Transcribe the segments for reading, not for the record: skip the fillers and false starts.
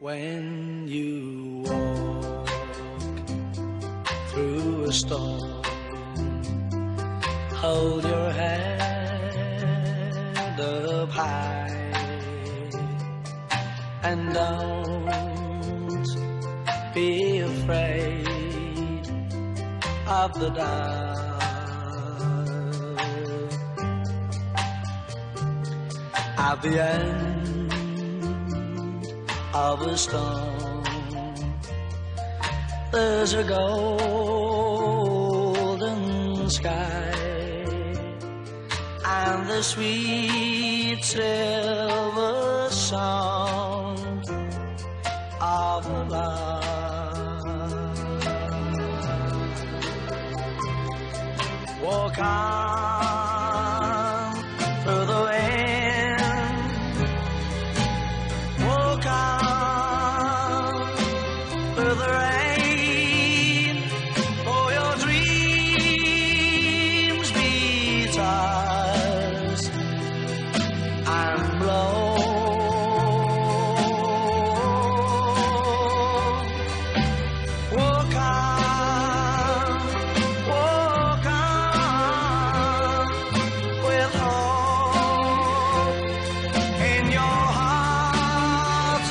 When you walk through a storm, hold your head up high and don't be afraid of the dark. At the end of a storm, there's a golden sky and the sweet silver song of love. Walk on through the wind, walk on through the rain, for your dreams be tossed and blown. Walk on with hope in your heart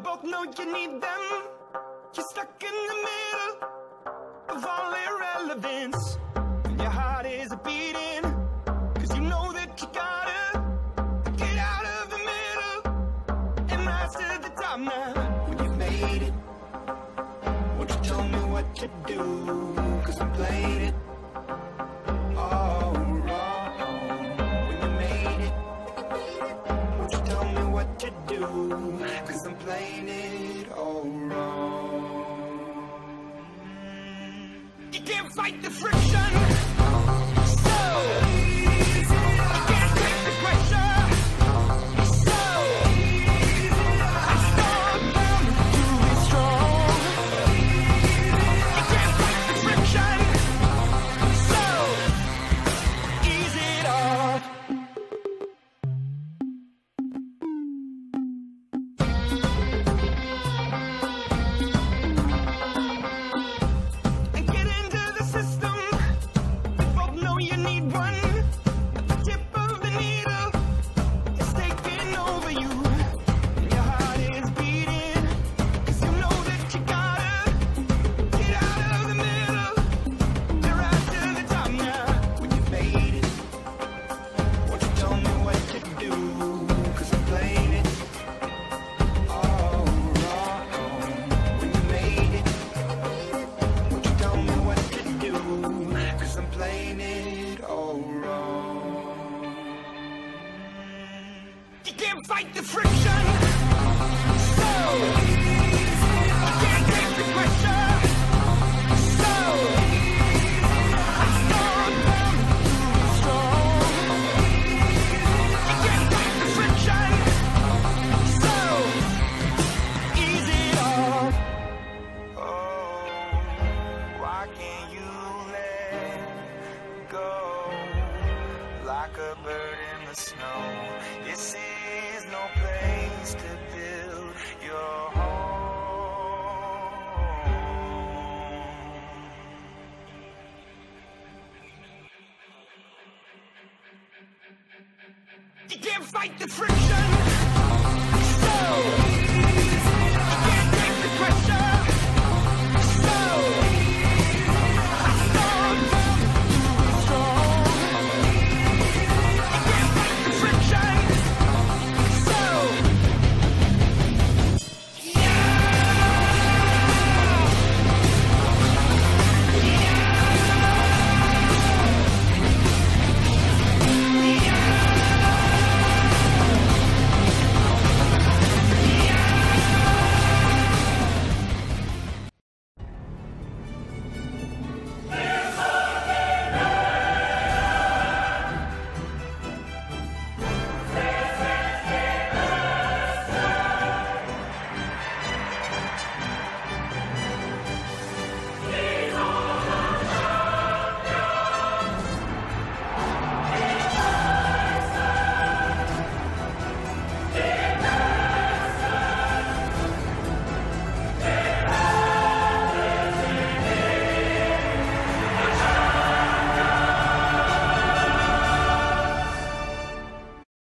both know you need them. You're stuck in the middle of all irrelevance. Your heart is beating, 'cause you know that you gotta get out of the middle and rise to the top now. When you made it, won't you tell me what to do? 'Cause I'm playing it all wrong. When you made it, won't you tell me what to do? 'Cause I'm playing it all wrong. You can't fight the friction, so you can't take the pressure, so I start down to be strong. You can't fight the friction, so ease it off. And get into the system. Both know you need one. The tip of the needle is taking over you. Your heart is beating, 'cause you know that you gotta get out of the middle. You're right to the top now. When you made it, won't you tell me what to do? 'Cause I'm playing it all wrong. When you made it, won't you tell me what to do? 'Cause I'm playing it all wrong. You can't fight the friction, so you can't take the pressure, so I start down to be strong. You can't fight the friction, so ease it off. Oh, why can't you let go like a bird in the snow? This is no place to build your home. You can't fight the friction, so